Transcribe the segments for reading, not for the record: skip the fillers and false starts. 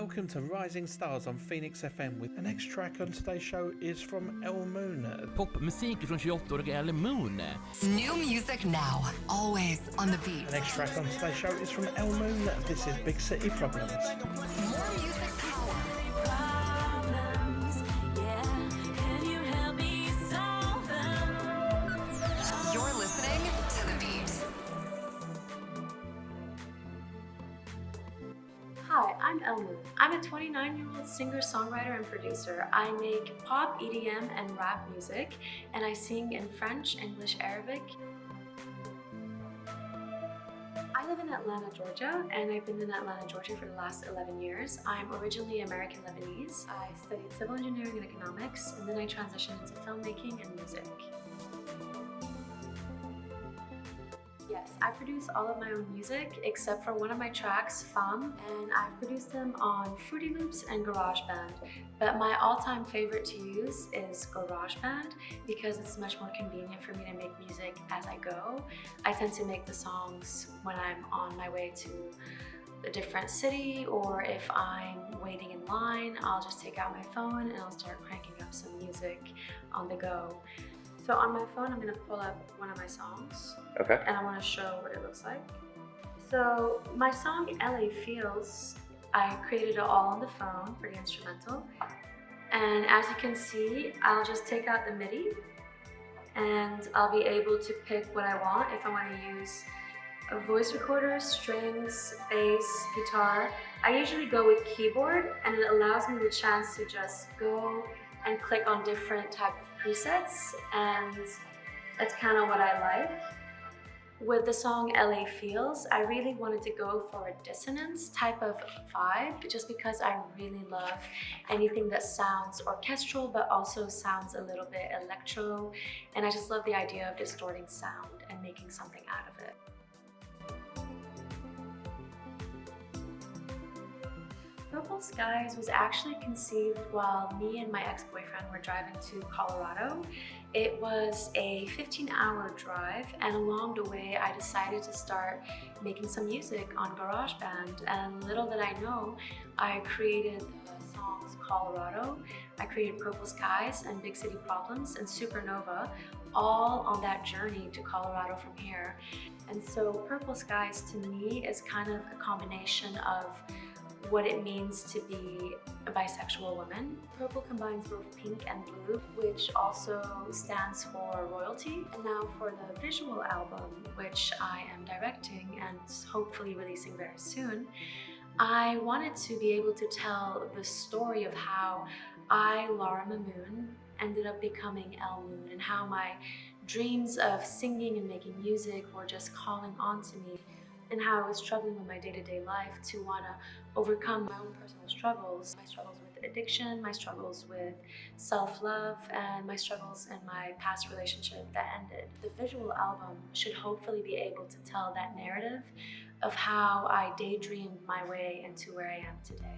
welcome to Rising Stars on Phoenix FM. With the next track on today's show is from Elle Moon. Popmusik från 28-åriga Elle Moon. New music now, always on the beat. The next track on today's show is from Elle Moon. This is Big City Problems. More music power. You're listening to The Beat. Hi, I'm Elle Moon. I'm a 29-year-old singer, songwriter, and producer. I make pop, EDM, and rap music, and I sing in French, English, Arabic. I live in Atlanta, Georgia, and I've been in Atlanta, Georgia for the last 11 years. I'm originally American Lebanese. I studied civil engineering and economics, and then I transitioned into filmmaking and music. Yes, I produce all of my own music except for one of my tracks, Femme, and I've produced them on Fruity Loops and GarageBand. But my all-time favorite to use is GarageBand because it's much more convenient for me to make music as I go. I tend to make the songs when I'm on my way to a different city, or if I'm waiting in line, I'll just take out my phone and I'll start cranking up some music on the go. So on my phone, I'm gonna pull up one of my songs. Okay. And I wanna show what it looks like. So my song, Ellie Feels, I created it all on the phone for the instrumental. And as you can see, I'll just take out the MIDI and I'll be able to pick what I want. If I wanna use a voice recorder, strings, bass, guitar. I usually go with keyboard, and it allows me the chance to just go and click on different type of presets, and that's kind of what I like. With the song LA Feels, I really wanted to go for a dissonance type of vibe just because I really love anything that sounds orchestral but also sounds a little bit electro, and I just love the idea of distorting sound and making something out of it. Purple Skies was actually conceived while me and my ex-boyfriend were driving to Colorado. It was a 15-hour drive, and along the way I decided to start making some music on GarageBand, and little did I know, I created the songs Colorado, I created Purple Skies and Big City Problems and Supernova, all on that journey to Colorado from here. And so Purple Skies to me is kind of a combination of what it means to be a bisexual woman. Purple combines both pink and blue, which also stands for royalty. And now for the visual album, which I am directing and hopefully releasing very soon, I wanted to be able to tell the story of how I, Laura Mamoon, ended up becoming Elle Moon, and how my dreams of singing and making music were just calling on to me, and how I was struggling with my day-to-day life to want to overcome my own personal struggles. My struggles with addiction, my struggles with self-love, and my struggles in my past relationship that ended. The visual album should hopefully be able to tell that narrative of how I daydreamed my way into where I am today.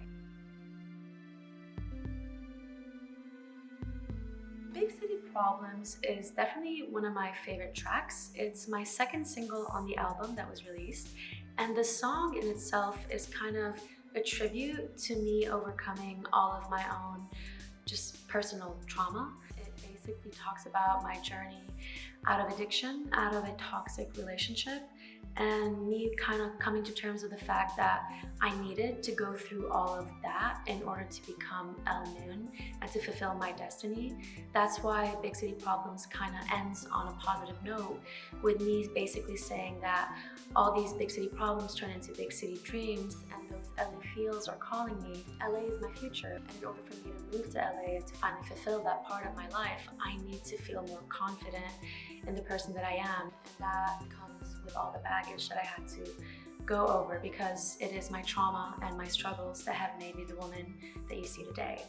Big City Problems is definitely one of my favorite tracks. It's my second single on the album that was released, and the song in itself is kind of a tribute to me overcoming all of my own just personal trauma. It basically talks about my journey out of addiction, out of a toxic relationship, and me kind of coming to terms with the fact that I needed to go through all of that in order to become Elle Moon and to fulfill my destiny. That's why Big City Problems kind of ends on a positive note, with me basically saying that all these big city problems turn into big city dreams, and those LA feels are calling me. LA is my future, and in order for me to move to LA and to finally fulfill that part of my life, I need to feel more confident in the person that I am, and that comes with all the baggage that I had to go over, because it is my trauma and my struggles that have made me the woman that you see today.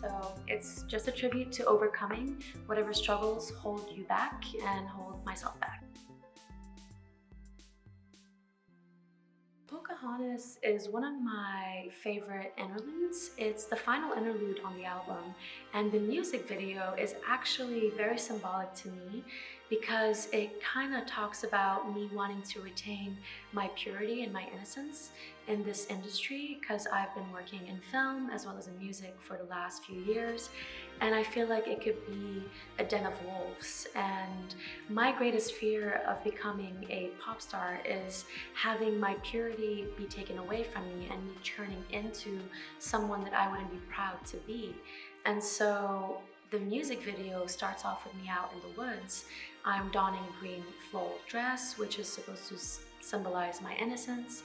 So it's just a tribute to overcoming whatever struggles hold you back and hold myself back. Pocahontas is one of my favorite interludes. It's the final interlude on the album, and the music video is actually very symbolic to me because it kind of talks about me wanting to retain my purity and my innocence in this industry, because I've been working in film as well as in music for the last few years, and I feel like it could be a den of wolves. And my greatest fear of becoming a pop star is having my purity be taken away from me and me turning into someone that I wouldn't be proud to be. And so the music video starts off with me out in the woods. I'm donning a green floral dress, which is supposed to symbolize my innocence.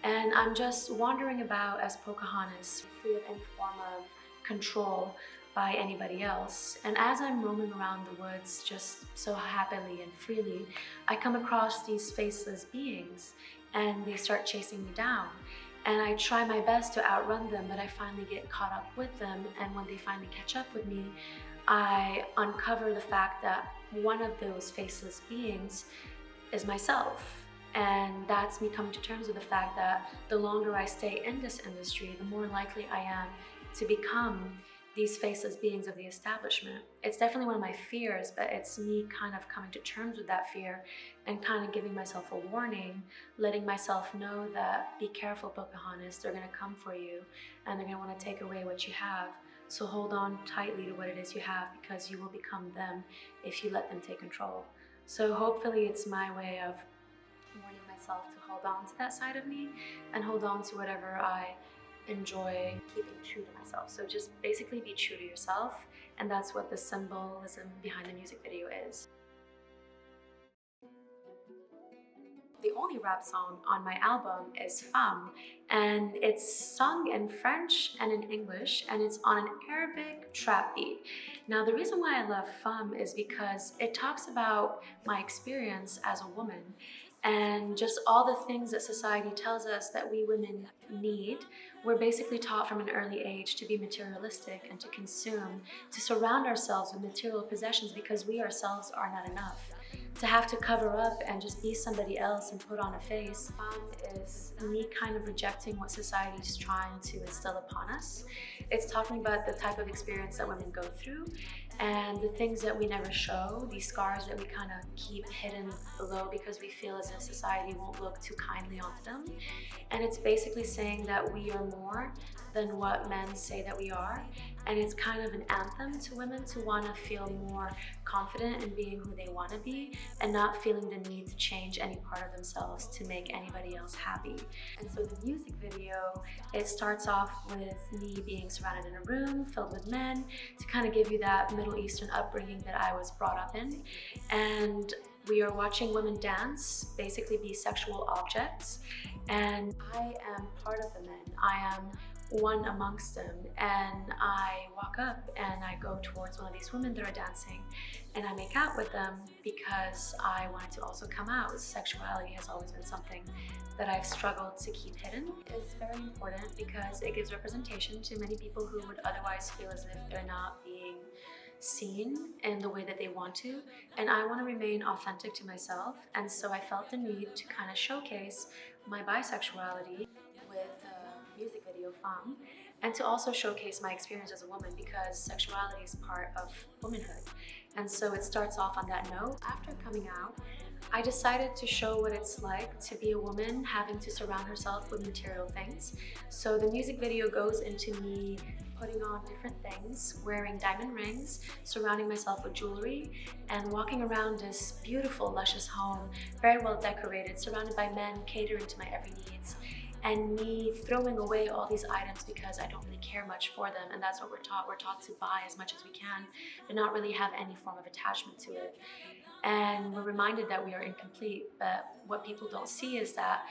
And I'm just wandering about as Pocahontas, free of any form of control by anybody else. And as I'm roaming around the woods just so happily and freely, I come across these faceless beings and they start chasing me down. And I try my best to outrun them, but I finally get caught up with them. And when they finally catch up with me, I uncover the fact that one of those faceless beings is myself. And that's me coming to terms with the fact that the longer I stay in this industry, the more likely I am to become these faceless beings of the establishment. It's definitely one of my fears, but it's me kind of coming to terms with that fear and kind of giving myself a warning, letting myself know that be careful, Pocahontas, they're gonna come for you and they're gonna wanna take away what you have. So hold on tightly to what it is you have, because you will become them if you let them take control. So hopefully it's my way of warning myself to hold on to that side of me and hold on to whatever I enjoy keeping true to myself. So just basically be true to yourself, and that's what the symbolism behind the music video is. The only rap song on my album is Femme, and it's sung in French and in English, and it's on an Arabic trap beat. Now, the reason why I love Femme is because it talks about my experience as a woman and just all the things that society tells us that we women need. We're basically taught from an early age to be materialistic and to consume, to surround ourselves with material possessions because we ourselves are not enough. To have to cover up and just be somebody else and put on a face is me kind of rejecting what society is trying to instill upon us. It's talking about the type of experience that women go through and the things that we never show, these scars that we kind of keep hidden below because we feel as if society won't look too kindly onto them. And it's basically saying that we are more than what men say that we are. And it's kind of an anthem to women to want to feel more confident in being who they want to be and not feeling the need to change any part of themselves to make anybody else happy. And so the music video, it starts off with me being surrounded in a room filled with men to kind of give you that Middle Eastern upbringing that I was brought up in. And we are watching women dance, basically be sexual objects. And I am part of the men. I am one amongst them, and I walk up and I go towards one of these women that are dancing and I make out with them because I wanted to also come out. Sexuality has always been something that I've struggled to keep hidden. It's very important because it gives representation to many people who would otherwise feel as if they're not being seen in the way that they want to, and I want to remain authentic to myself. And so I felt the need to kind of showcase my bisexuality with the music video Femme, and to also showcase my experience as a woman because sexuality is part of womanhood. And so it starts off on that note. After coming out, I decided to show what it's like to be a woman having to surround herself with material things. So the music video goes into me putting on different things, wearing diamond rings, surrounding myself with jewelry, and walking around this beautiful, luscious home, very well decorated, surrounded by men catering to my every needs, and me throwing away all these items because I don't really care much for them, and that's what we're taught. We're taught to buy as much as we can, but not really have any form of attachment to it. And we're reminded that we are incomplete, but what people don't see is that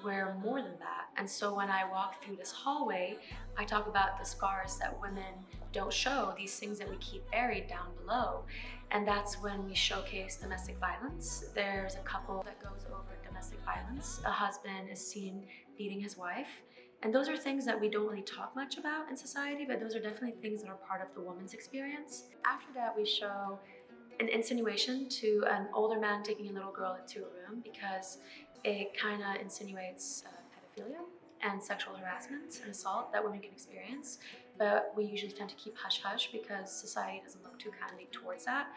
we're more than that. And so when I walk through this hallway, I talk about the scars that women don't show, these things that we keep buried down below. And that's when we showcase domestic violence. There's a couple that goes over domestic violence. A husband is seen beating his wife. And those are things that we don't really talk much about in society, but those are definitely things that are part of the woman's experience. After that, we show an insinuation to an older man taking a little girl into a room because it kind of insinuates pedophilia and sexual harassment and assault that women can experience. But we usually tend to keep hush-hush because society doesn't look too kindly towards that.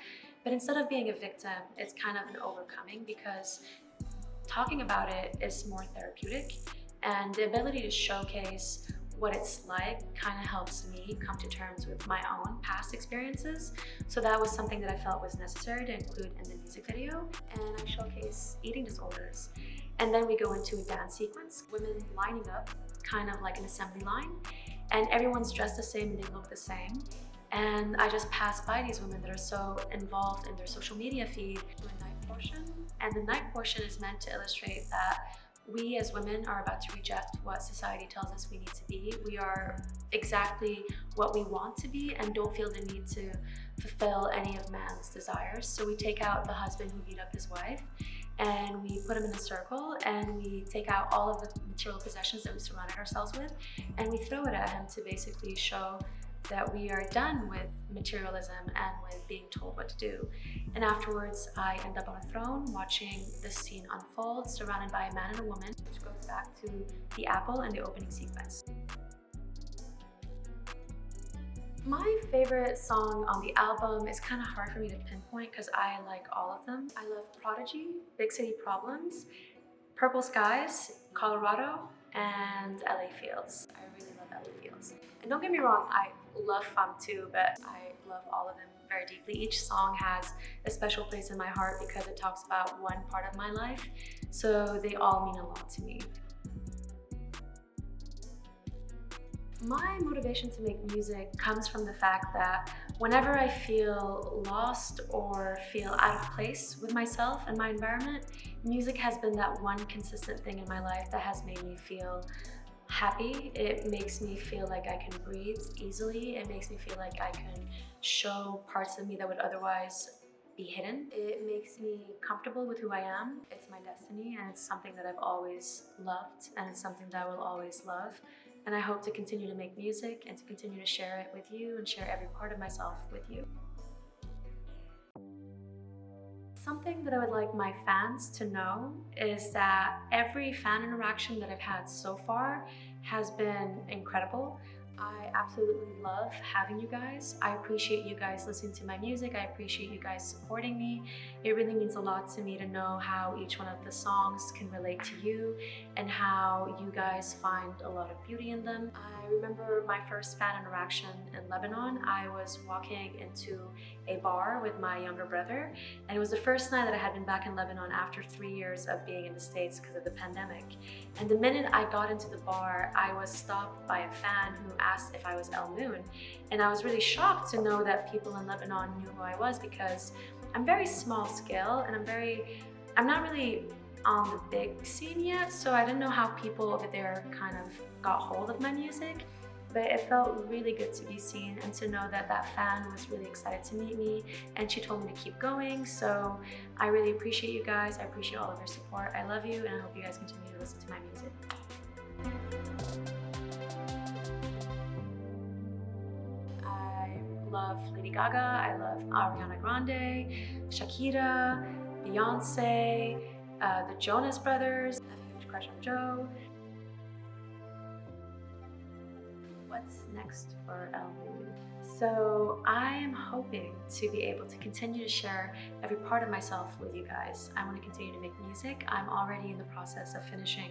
But instead of being a victim, it's kind of an overcoming, because talking about it is more therapeutic, and the ability to showcase what it's like kind of helps me come to terms with my own past experiences. So that was something that I felt was necessary to include in the music video. And I showcase eating disorders. And then we go into a dance sequence, women lining up kind of like an assembly line, and everyone's dressed the same and they look the same. And I just pass by these women that are so involved in their social media feed to a night portion. And the night portion is meant to illustrate that we as women are about to reject what society tells us we need to be. We are exactly what we want to be and don't feel the need to fulfill any of man's desires. So we take out the husband who beat up his wife, and we put him in a circle, and we take out all of the material possessions that we surrounded ourselves with, and we throw it at him to basically show that we are done with materialism and with being told what to do. And afterwards, I end up on a throne watching this scene unfold, surrounded by a man and a woman, which goes back to the apple and the opening sequence. My favorite song on the album is kind of hard for me to pinpoint because I like all of them. I love Prodigy, Big City Problems, Purple Skies, Colorado, and LA Fields. I really love LA Fields. And don't get me wrong, I love funk too, but I love all of them very deeply. Each song has a special place in my heart because it talks about one part of my life, so they all mean a lot to me. My motivation to make music comes from the fact that whenever I feel lost or feel out of place with myself and my environment, music has been that one consistent thing in my life that has made me feel happy. It makes me feel like I can breathe easily. It makes me feel like I can show parts of me that would otherwise be hidden. It makes me comfortable with who I am. It's my destiny, and it's something that I've always loved, and it's something that I will always love. And I hope to continue to make music and to continue to share it with you and share every part of myself with you. Something that I would like my fans to know is that every fan interaction that I've had so far has been incredible. I absolutely love having you guys. I appreciate you guys listening to my music. I appreciate you guys supporting me. It really means a lot to me to know how each one of the songs can relate to you and how you guys find a lot of beauty in them. I remember my first fan interaction in Lebanon. I was walking into a bar with my younger brother, and it was the first night that I had been back in Lebanon after 3 years of being in the States because of the pandemic. And the minute I got into the bar, I was stopped by a fan who asked if I was Elle Moon. And I was really shocked to know that people in Lebanon knew who I was, because I'm very small scale and I'm not really on the big scene yet, so I didn't know how people over there kind of got hold of my music. But it felt really good to be seen and to know that that fan was really excited to meet me, and she told me to keep going. So I really appreciate you guys. I appreciate all of your support. I love you, and I hope you guys continue to listen to my music. I love Lady Gaga, I love Ariana Grande, Shakira, Beyonce, the Jonas Brothers. I have a huge crush on Joe. What's next for Elle Moon? So I am hoping to be able to continue to share every part of myself with you guys. I want to continue to make music. I'm already in the process of finishing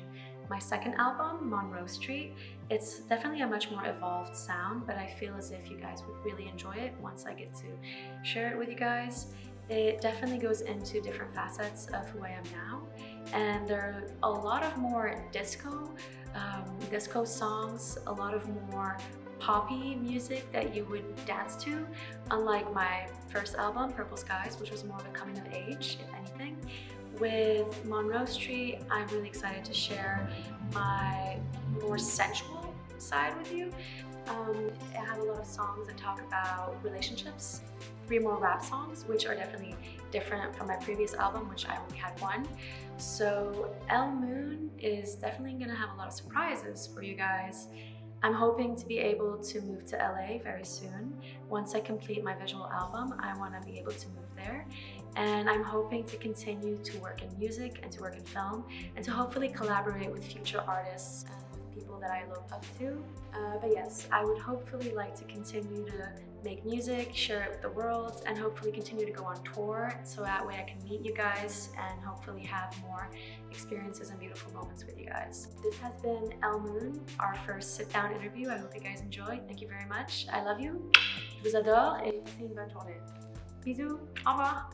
my second album, Monroe Street. It's definitely a much more evolved sound, but I feel as if you guys would really enjoy it once I get to share it with you guys. It definitely goes into different facets of who I am now, and there are a lot of more disco songs, a lot of more poppy music that you would dance to, unlike my first album, Purple Skies, which was more of a coming of age, if anything. With Monroe Street, I'm really excited to share my more sensual side with you. I have a lot of songs that talk about relationships, 3 more rap songs, which are definitely different from my previous album, which I only had 1. So Elle Moon is definitely gonna have a lot of surprises for you guys. I'm hoping to be able to move to LA very soon. Once I complete my visual album, I want to be able to move there. And I'm hoping to continue to work in music and to work in film, and to hopefully collaborate with future artists and with people that I look up to. But yes, I would hopefully like to continue to make music, share it with the world, and hopefully continue to go on tour so that way I can meet you guys and hopefully have more experiences and beautiful moments with you guys. This has been Elle Moon, our first sit-down interview. I hope you guys enjoyed. Thank you very much. I love you. Je vous adore et passez une bonne journée. Bisous. Au revoir.